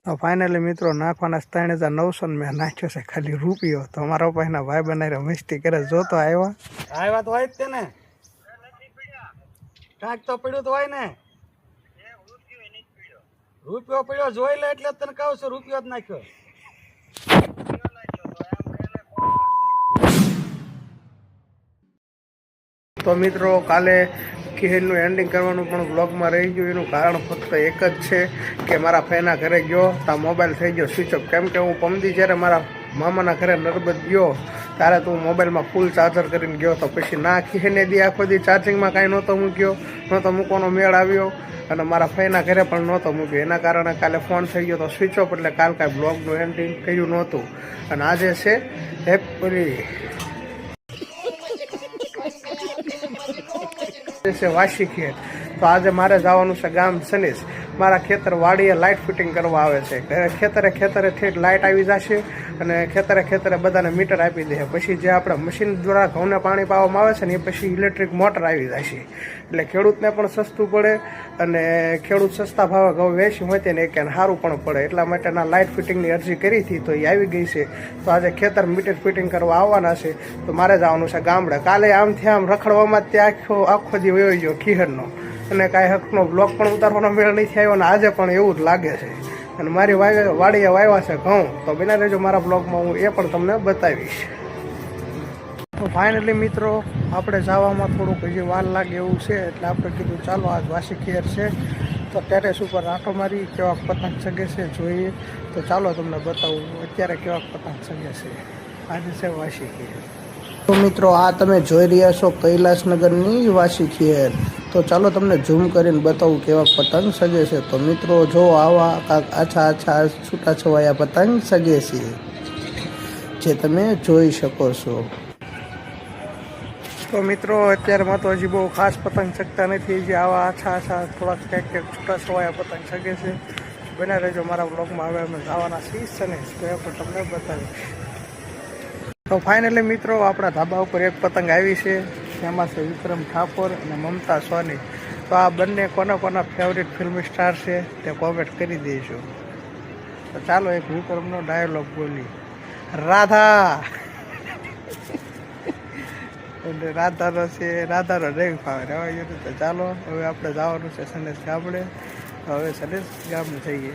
તો ફાઇનલી મિત્રો નાખવાના 3900 મેં નાખ્યો છે ખાલી રૂપિયો. તો અમારા પપ્પા એના ભાઈ બનાવી મસ્તી કરે. જોતો આવ્યા તો હોય જ તે ને, કાંઈક તો પડ્યું તો હોય ને. રૂપિયો પડ્યો જોઈ લે એટલે તને કહું છું રૂપિયો જ નાખ્યો. તો મિત્રો કાલે ખીહેરનું એન્ડિંગ કરવાનું પણ બ્લોગમાં રહી ગયું. એનું કારણ ફક્ત એક જ છે કે મારા ફેના ઘરે ગયો ત્યાં મોબાઈલ થઈ ગયો સ્વિચ ઓફ. કેમ કે હું પમદી જ્યારે મારા મામાના ઘરે નર્મદ ગયો ત્યારે તો હું મોબાઈલમાં ફૂલ ચાર્જર કરીને ગયો. તો પછી ના ખીહેને દી આખો દી ચાર્જિંગમાં કાંઈ નહોતો મૂક્યો, નહોતો મૂકવાનો મેળ આવ્યો અને મારા ફેના ઘરે પણ નહોતો મૂક્યો. એના કારણે કાલે ફોન થઈ ગયો તો સ્વિચ ઓફ. એટલે કાલ કાંઈ બ્લોગનું એન્ડિંગ કર્યું નહોતું. અને આજે છે વાસી ખેત. તો આજે મારે જવાનું છે ગામ સનેસ. મારા ખેતર વાડીએ લાઇટ ફિટિંગ કરવા આવે છે. ખેતરે ઠેઠ લાઇટ આવી જશે અને ખેતરે બધાને મીટર આપી દે. પછી જે આપણે મશીન દ્વારા ઘઉંને પાણી પાવામાં આવે છે ને એ પછી ઇલેક્ટ્રિક મોટર આવી જશે. એટલે ખેડૂતને પણ સસ્તું પડે અને ખેડૂત સસ્તા ભાવે ઘઉં વેચી હોય તેને કે સારું પણ પડે. એટલા માટેના લાઇટ ફિટિંગની અરજી કરી હતી તો એ આવી ગઈ છે. તો આજે ખેતર મીટર ફિટિંગ કરવા આવવાના છે. તો મારે જવાનું છે ગામડે. કાલે આમથી આમ રખડવામાં ત્યાં આખો દી વયો ગયો ખીહરનો અને કાંઈ હકનો બ્લોગ પણ ઉતારવાનો મેળ નથી આવ્યો. અને આજે પણ એવું જ લાગે છે. અને મારી વાડીએ વાવ્યા છે ઘઉં. તો બિના રહેજો મારા બ્લોગમાં, હું એ પણ તમને બતાવીશ. તો ફાઇનલી મિત્રો આપણે જવામાં થોડુંક હજી વાર લાગે એવું છે. એટલે આપણે કીધું ચાલો આજ વાસી ખેર છે તો ટેરેસ ઉપર આંટો મારી કેવા પતંગ સગે છે જોઈએ. તો ચાલો તમને બતાવું અત્યારે કેવા પતંગ સગે છે. આજે છે વાસી ખેર. તો મિત્રો આ તમે જોઈ રહ્યા છો કૈલાસનગરની વાસી ખેર. તો ચાલો તમને ઝૂમ કરીને બતાવું કેવા પતંગ સગે છે. તો મિત્રો જો આવા આછા છૂટાછવાયા પતંગ સગે છે જે તમે જોઈ શકો છો. તો મિત્રો અત્યારમાં તો હજી બહુ ખાસ પતંગ ચગતા નથી. જે આવા આછા થોડાક ક્યાંક છૂટાછવાયા પતંગ સગે છે. બના રહેજો મારા બ્લોગમાં. હવે અમે જવાના શીશ છે ને તો એ પણ તમને બતાવીશ. તો ફાઇનલી મિત્રો આપણા ધાબા ઉપર એક પતંગ આવી છે. તેમાં છે વિક્રમ ઠાકોર અને મમતા સોની. તો આ બંને કોના ફેવરિટ ફિલ્મ સ્ટાર છે તે કોમેન્ટ કરી દઈશું. તો ચાલો એક વિક્રમનો ડાયલોગ બોલી. રાધાનો છે રાધાનો નહીં ફાવે રહેવા ગયું. તો ચાલો હવે આપણે જવાનું છે સનેસ ગામડે. હવે સનેસ ગામડે જઈએ.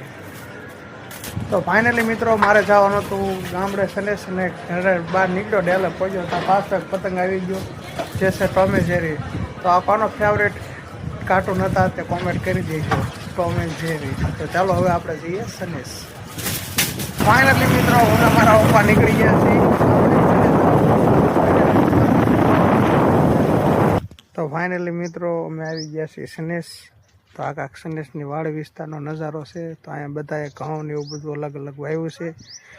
તો ફાઇનલી મિત્રો મારે જવાનું હતું ગામડે સનેસ ને ઘરે બહાર નીકળ્યો ડેલે પહોંચ્યો ત્યાં પાછો એક પતંગ આવી ગયો જે છે ટોમ એન્ડ જેરી. તો આ કોનો ફેવરેટ કાર્ટૂન હતા તે કોમેન્ટ કરી દેજો, ટોમ એન્ડ જેરી. તો ચાલો હવે આપણે જઈએ સનેસ. ફાઇનલી મિત્રો હું મારા પપ્પા નીકળી ગયા છીએ. તો ફાઇનલી મિત્રો અમે આવી ગયા છીએ સનેસ. તો આખા સનેસની વાડી વિસ્તારનો નજારો છે. તો અહીંયા બધાએ ઘઉં ને એવું બધું અલગ અલગ વાવ્યું છે.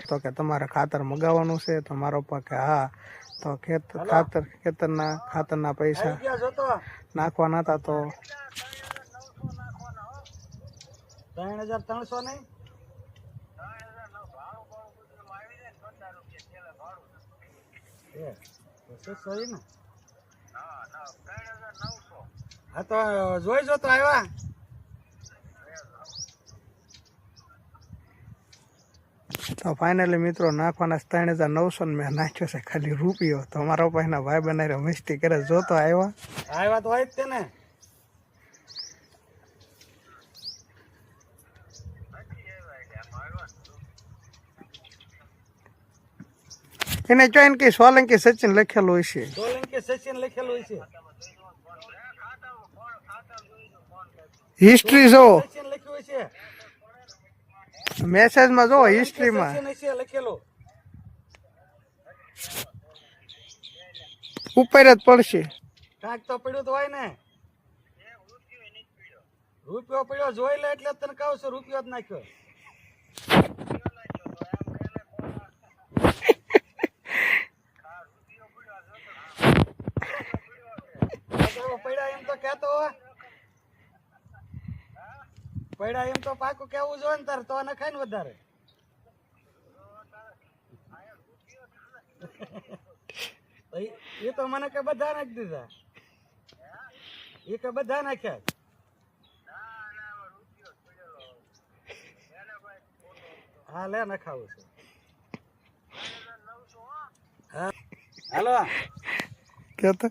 તો કે તમારે ખાતર મગાવવાનું છે. તો મારો પપ્પા કે હા. તો ખાતરના પૈસા નાખવાના હતા. તો 3300 નહીં, હા તો જોઈ જો તો આવ્યા. તો ફાઇનલી મિત્રો નાખવાના 3900 મેં નાખ્યો છે ખાલી રૂપિયો. તો અમારા પપ્પા એના ભાઈ બનાવી મસ્તી કરે. જોતો આવ્યા તો હોય જ તે ને. એને જોઈને કે સોલંકી સચિન લખેલું હોય છે. સોલંકી સચિન લખેલું હોય છે. હિસ્ટ્રી જો સચિન લખ્યું હોય છે. મેસેજમાં જો હિસ્ટ્રીમાં ઉપર જ પડશે. કાંઈક તો પડ્યું તો હોય ને. રૂપિયો પડ્યો જોઈ લે એટલે તને કહું છું રૂપિયો જ નાખ્યો. પડ્યા એમ તો કેતો હોય. પડ્યા એમ તો પાકું કેવું જોઈએ ને તારે તો નખાય ને વધારે. એ તો મને કે બધા નાખી દીધા. એ કે બધા નાખ્યા. હા લે નખાવું છે. હા હાલો કેતો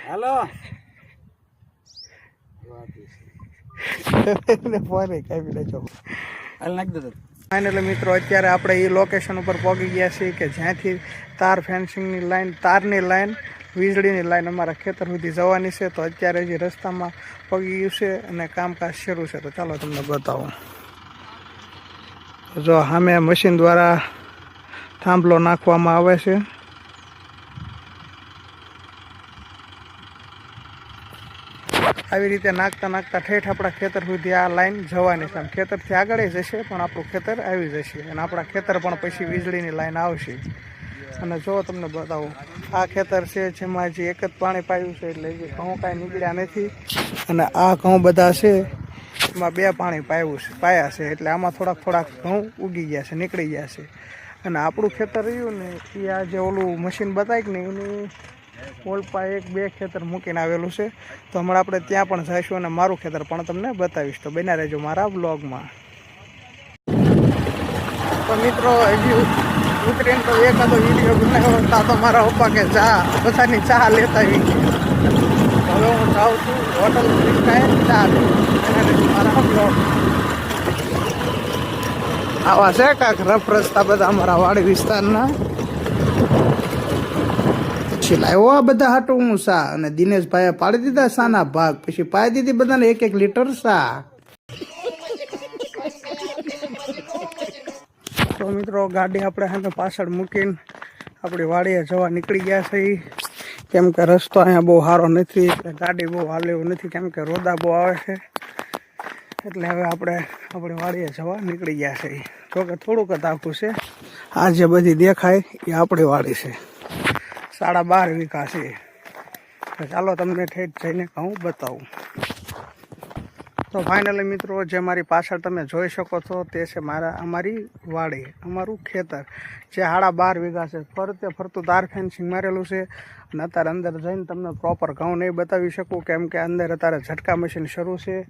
હાલો ફોને કાપી નાખ્યો. હાલ નાખી દો. ફાઇનલી મિત્રો અત્યારે આપણે એ લોકેશન ઉપર પહોંચી ગયા છીએ કે જ્યાંથી તાર ફેન્સિંગની લાઈન, તારની લાઈન, વીજળીની લાઈન અમારા ખેતર સુધી જવાની છે. તો અત્યારે જે રસ્તામાં પહોંચી ગયું છે અને કામકાજ શરૂ છે. તો ચાલો તમને બતાવું. જો સામે મશીન દ્વારા થાંભલો નાખવામાં આવે છે. આવી રીતે નાખતા નાખતા ઠેઠ આપણા ખેતર સુધી આ લાઈન જવાની છે. આમ ખેતરથી આગળ જશે પણ આપણું ખેતર આવી જશે અને આપણા ખેતર પણ પછી વીજળીની લાઈન આવશે. અને જો તમને બતાવું, આ ખેતર છે જેમાં જે એક જ પાણી પાયું છે, એટલે જે ઘઉં કાંઈ નીકળ્યા નથી. અને આ ઘઉં બધા છે એમાં 2 પાણી પાયા છે, એટલે આમાં થોડાક ઘઉં ઉગી ગયા છે, નીકળી ગયા છે. અને આપણું ખેતર રહ્યું ને એ આ જે ઓલું મશીન બતાવી ને એની ઓલપા 1-2 ખેતર મૂકીને આવેલું છે. તો હમણાં આપણે ત્યાં પણ જઈશું અને મારું ખેતર પણ તમને બતાવીશ. તો બન્યા રહેજો મારા બ્લોગમાં. તો મિત્રો હજી ઉતરીને તો એકાદો વિડીયો બનાવ્યો હતા તો મારા પપ્પા કે ચા બધાની ચા લેતા આવી ગઈ. હવે હું જાઉં છું હોટલ ચા મારા બ્લોગ. આવા છે કાંક રફ રસ્તા બધા અમારા વાડી વિસ્તારના. પછી લાવ્યો આ બધા હાટું હું સા, અને દિનેશભાઈએ પાડી દીધા સાના ભાગ. પછી પાઈ દીધી બધાને 1-1 લીટર સા. તો મિત્રો ગાડી આપણે સામે પાછળ મૂકીને આપણી વાડીએ જવા નીકળી ગયા છે. કેમ કે રસ્તો અહીંયા બહુ સારો નથી, એટલે ગાડી બહુ હાલે એવું નથી, કેમ કે રોદા બહુ આવે છે. એટલે હવે આપણે આપણી વાડીએ જવા નીકળી ગયા છે. જોકે થોડુંક જ આખું છે. આ જે બધી દેખાય એ આપણી વાડી છે. 12.5 વીઘા છે. ચાલો તમને ઠેઠ જઈને હું બતાવું. તો ફાઇનલી મિત્રો જે મારી પાછળ તમે જોઈ શકો છો તે છે અમારી વાડી, અમારું ખેતર જે 12.5 વીઘા છે. ફરતે ફરતું તાર ફેન્સિંગ મારેલું છે. અને અત્યારે અંદર જઈને તમને પ્રોપર ઘઉં નહીં બતાવી શકું, કેમ કે અંદર અત્યારે ઝટકા મશીન શરૂ છે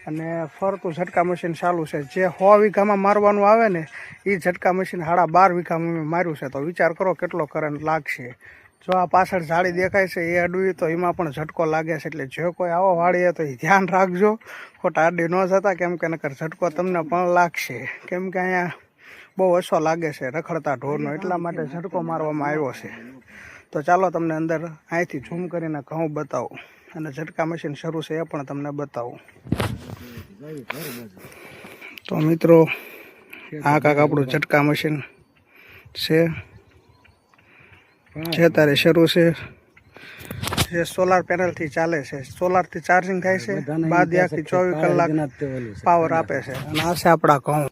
અને ફરતું ઝટકા મશીન ચાલુ છે. જે 100 વીઘામાં મારવાનું આવે ને એ ઝટકા મશીન 12.5 વીઘામાં મેં માર્યું છે. તો વિચાર કરો કેટલો કરંટ લાગશે. જો આ પાછળ ઝાડી દેખાય છે એ અડવી તો એમાં પણ ઝટકો લાગે છે. એટલે જે કોઈ આવો વાળીએ તો એ ધ્યાન રાખજો, ખોટા અડી ન જતા, કેમ કે નકર ઝટકો તમને પણ લાગશે. કેમ કે અહીંયા બહુ ઓછો લાગે છે રખડતા ઢોરનો, એટલા માટે ઝટકો મારવામાં આવ્યો છે. તો ચાલો તમને અંદર અહીંથી ઝૂમ કરીને ઘઉં બતાવું અને ઝટકા મશીન શરૂ છે એ પણ તમને બતાવું. તો મિત્રો આ કાંક આપણું ઝટકા મશીન છે જે અત્યારે શરૂ છે. જે સોલાર પેનલથી ચાલે છે, સોલારથી ચાર્જિંગ થાય છે, બાદ આખી 24 કલાક પાવર આપે છે. અને આ છે આપણા ઘઉં.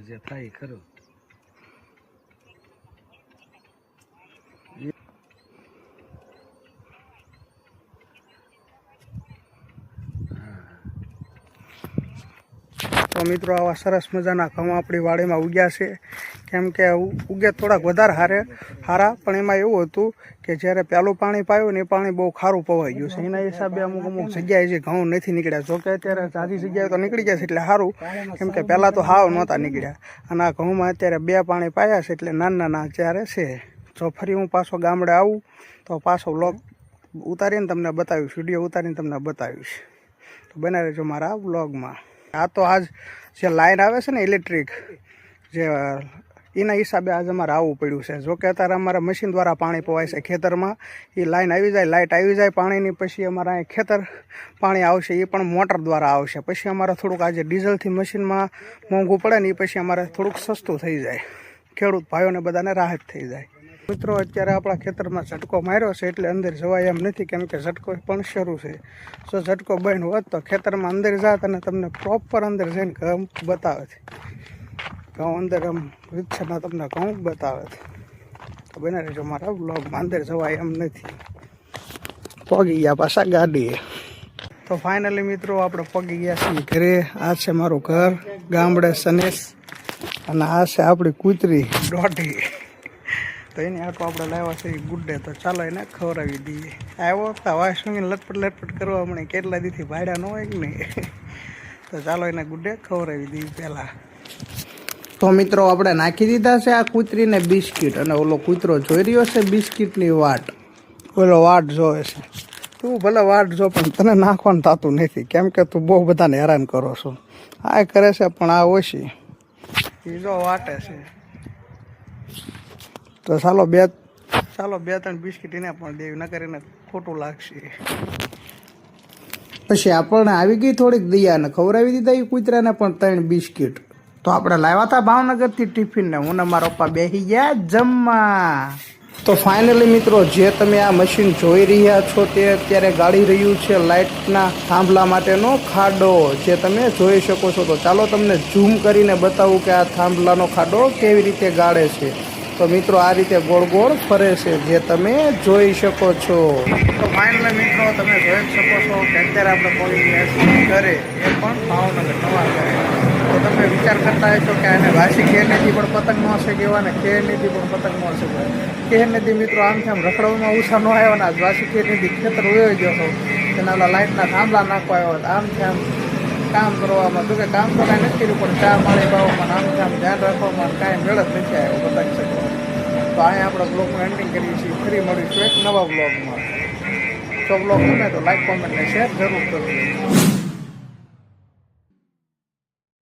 જે થાય ખરું. તો મિત્રો આવા સરસ મજાના ઘઉં આપણી વાડીમાં ઉગ્યા છે. કેમ કે ઉગે થોડાક વધારે સારા, પણ એમાં એવું હતું કે જ્યારે પહેલું પાણી પાયું ને એ પાણી બહુ ખારું પવાઈ ગયું છે. એના હિસાબે અમુક જગ્યાએ જે ઘઉં નથી નીકળ્યા. જોકે અત્યારે સારી જગ્યાએ તો નીકળી ગયા છે એટલે સારું, કેમ કે પહેલાં તો હાવ નહોતા નીકળ્યા. અને આ ઘઉંમાં અત્યારે 2 પાણી પાયા છે, એટલે નાના અત્યારે છે. જો ફરી હું પાછો ગામડે આવું તો પાછો વ્લોગ ઉતારીને તમને બતાવીશ, વિડીયો ઉતારીને તમને બતાવીશ. તો બના રહેજો મારા વ્લોગમાં. આ તો આજ જે લાઈન આવે છે ને ઇલેક્ટ્રિક, જે એના હિસાબે આજે અમારે આવવું પડ્યું છે. જોકે અત્યારે અમારે મશીન દ્વારા પાણી પવાય છે ખેતરમાં. એ લાઈન આવી જાય, લાઇટ આવી જાય પાણીની, પછી અમારા અહીં ખેતર પાણી આવશે, એ પણ મોટર દ્વારા આવશે. પછી અમારે થોડુંક આજે ડીઝલથી મશીનમાં મોંઘું પડે ને એ પછી અમારે થોડુંક સસ્તું થઈ જાય, ખેડૂત ભાઈઓને બધાને રાહત થઈ જાય. મિત્રો અત્યારે આપણા ખેતરમાં ઝટકો માર્યો છે એટલે અંદર જવાય એમ નથી, કેમ કે ઝટકો પણ શરૂ છે. જો ઝટકો બંધ હોત તો ખેતરમાં અંદર જાત અને તમને પ્રોપર અંદર જઈને ઘઉં બતાવે છે. ઘઉં અંદર આમ રીતસરના તમને ઘઉં બતાવે છે. તો બના રહેજો મારા બ્લોગમાં. અંદર જવાય એમ નથી. પગી ગયા પાછા ગાડીએ. તો ફાઇનલી મિત્રો આપણે પગી ગયા છીએ ઘરે. આ છે મારું ઘર ગામડે સનેશ, અને આ છે આપણી કૂતરી દોઢી. તો એની આટલું આપણે લાવ્યા છે ગુડ ડે. તો ચાલો એને ખવડાવી દઈએ. આવ્યો હતા વાય સૂંઘીને લટપટ કરવા મને કેટલા દીથી ભાડ્યા ન હોય કે નહીં. તો ચાલો એને ગુડ ડે ખવડાવી દઈએ પહેલાં. તો મિત્રો આપણે નાખી દીધા છે આ કૂતરીને બિસ્કિટ, અને ઓલો કૂતરો જોઈ રહ્યો છે બિસ્કિટની વાટ. ઓલો વાટ જોવે છે. તું ભલે વાટ જો, પણ તને નાખવાનું થતું નથી, કેમ કે તું બહુ બધાને હેરાન કરો છો. આ કરે છે પણ આ ઓછી એ જો વાટે છે. તો ચાલો બે ત્રણ બિસ્કિટ એને પણ દેવી, ન કરીને ખોટું લાગશે. પછી આપણને આવી ગઈ થોડીક દયા ને ખવડાવી દીધા એ કૂતરાને પણ 3 બિસ્કિટ. તો આપણે લાવ્યા હતા ભાવનગરથી ટિફિનને, હું ને મારા પપ્પા બેસી ગયા જમવા. તો ફાઇનલી મિત્રો, જે તમે આ મશીન જોઈ રહ્યા છો તે અત્યારે ગાળી રહ્યું છે લાઇટના થાંભલા માટેનો ખાડો, જે તમે જોઈ શકો છો. તો ચાલો તમને ઝૂમ કરીને બતાવું કે આ થાંભલાનો ખાડો કેવી રીતે ગાળે છે. તો મિત્રો આ રીતે ગોળ ગોળ ફરે છે, જે તમે જોઈ શકો છો. તો ફાઇનલી મિત્રો, તમે જોઈ શકો છો કે અત્યારે આપણે પહોંચી ઘરે, એ પણ ભાવનગર નવા ઘરે. તો તમે વિચાર કરતા હશો કે આને વાસી ખેરનેથી પણ પતંગ ન શકેવા ને ખેરનેથી પણ પતંગ ન શકેવાય. ખેરનેથી મિત્રો આમથી આમ રખડવામાં ઉછા ન આવ્યો ને, વાસી ખેરનેથી ખેતર વયો ગયો હતો, તેના ઓલા લાઇટના થાંભલા નાખવા આવ્યો હતો. આમથી આમ કામ કરવામાં, તો કે કામ તો કાંઈ નથી કર્યું, પણ ચા પાણી પાવામાં આમથી આમ ધ્યાન રાખવામાં કાંઈ મેળ જ નથી આવ્યો બતાવી શકો. તો અહીંયા આપણે બ્લોગનું એન્ડિંગ કરીએ છીએ. ફરી મળીશું એક નવા બ્લોગમાં. જો બ્લોગ ગમે તો લાઈક, કોમેન્ટ ને શેર જરૂર કરજો.